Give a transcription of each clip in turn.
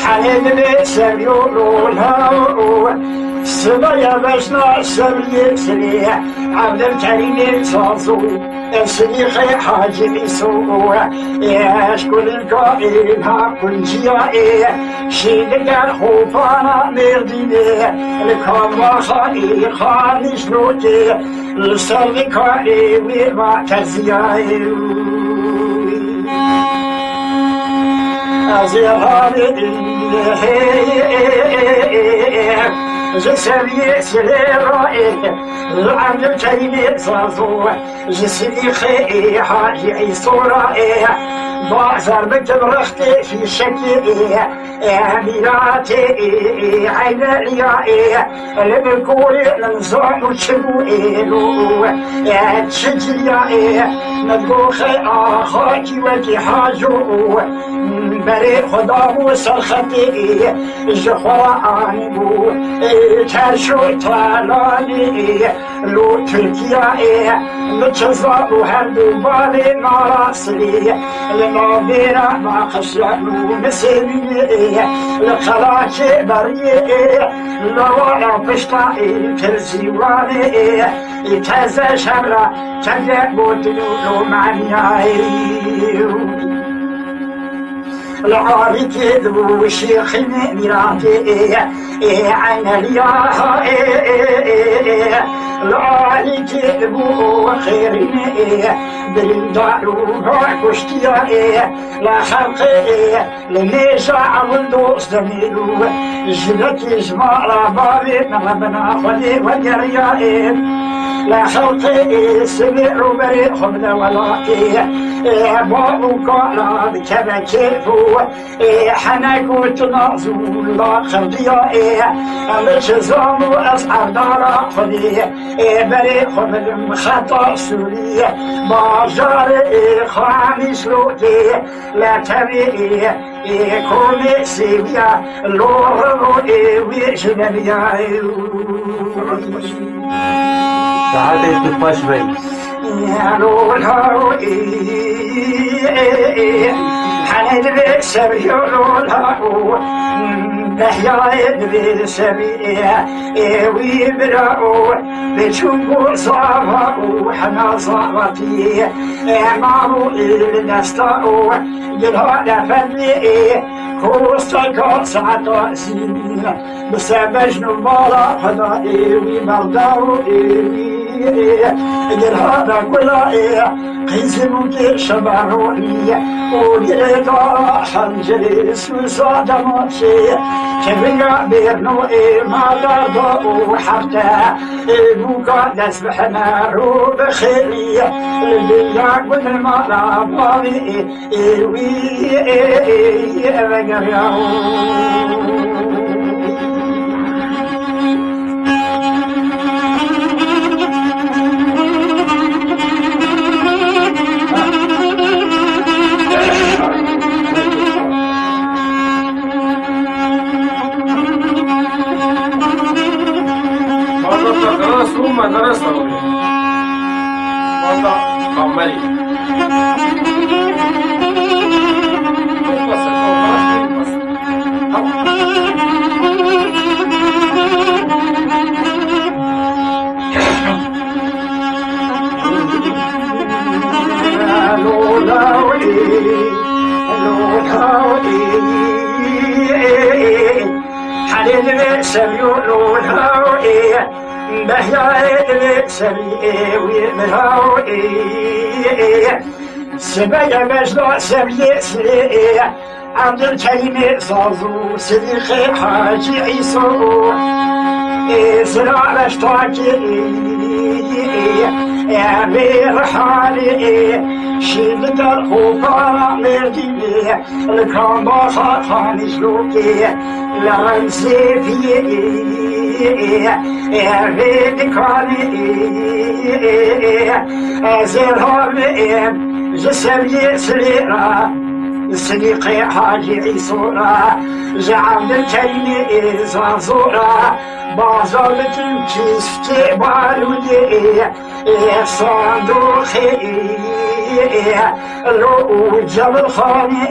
حنين سبيول هاو سبايا بشنا سبي سبي عبد الكريم صازو سبيخي حاجي بيسو يشكل القائل ها كل جيائي شيدقر خوفانا مرديني الكام خائي خاني شنوتي لسالكائي وما كزيائي Je savais c'est le عبد الكريم صازو je سبيخي حاجي صورة بعزر بجبرختي في شكي أميراتي عين ريائي لبكوري لنزوح وشبوئيلو تشجيائي مدبوخي آخاكي وكي حاجو بري خدامو سرختي جخواني بو تشو تالاني لو تركيائي متشزابو هردو بالي ناراسلي لنابينا ما خشيانو مسيبي لخلاكي بريئي لوانا بشتائي ترزيواني يتهزى شمرا تدبو دلولو معنيائي العاري كذبو شيخ ميراتي عين الياها العاري كذبو خيرني بالدارو كشتيا لا خلقي لميشا والدوس دميلو جلتي جمال بابي نغبنا خلي وجريائي لا خلقي سمعوا بريخم ولكي بابو قالا بكذا كيفو حنكو تنازول لا خلقي الجزام أصحاب دارا خلي بريخم المخطى سوري باجار خاني سلوكي لا تبي كوني سيبيا لورو ويجنبيا ساعات تفاش بي يا لولهاو حنين بسبي لولهاو بحياي بسبي ويبراو بشنقو صافاو حنا صافتي مارو النستاو جلها فني كوستاكو ساعة سنين بسبجنو مالا خدائي ومرداو إذن هذا كله قيزمك شباروني وليدا حنجري سوساد ماشي كبيرا بيرنو ما دادو حتى بوكا نسبحنا رو بخيري اللي كل ما رابطي وي مدرسة وضع عمالي حليل سبيول هاوي بحياي سبي ومهاوي سبي مجد سبي سري عبد الكريم صازو صديقي حاجي عيسو زرع اشتاكي أمير حالي شيد الخوفا مرديني الكرام خاني شلوكي لرنسي فيه أريد كاني أزرهم جسمي سريرا صديقي حاجي عيسورا جعل الكريم زازورا بازالة كيستي بالودي صندوقي رو جبل خانه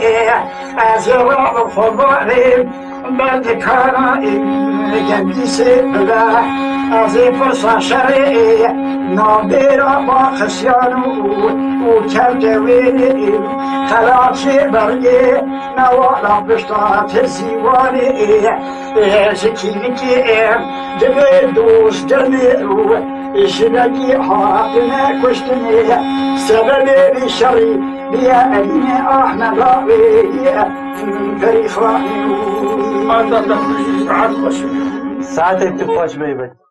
از راه خبریم بعد کاریم گندی سبلا از فرصا شرعی نابیرا با خسیانو و کرده ویلیم خلاصی برگی نوالا بشتات زیوانی زکیلی که دل دوست دمیرو شدگی حاکم کشتنی سبب بشری بیا علیم احمد راوی فریخانی ما دادم ساعت خوش ساعت تو خوش بی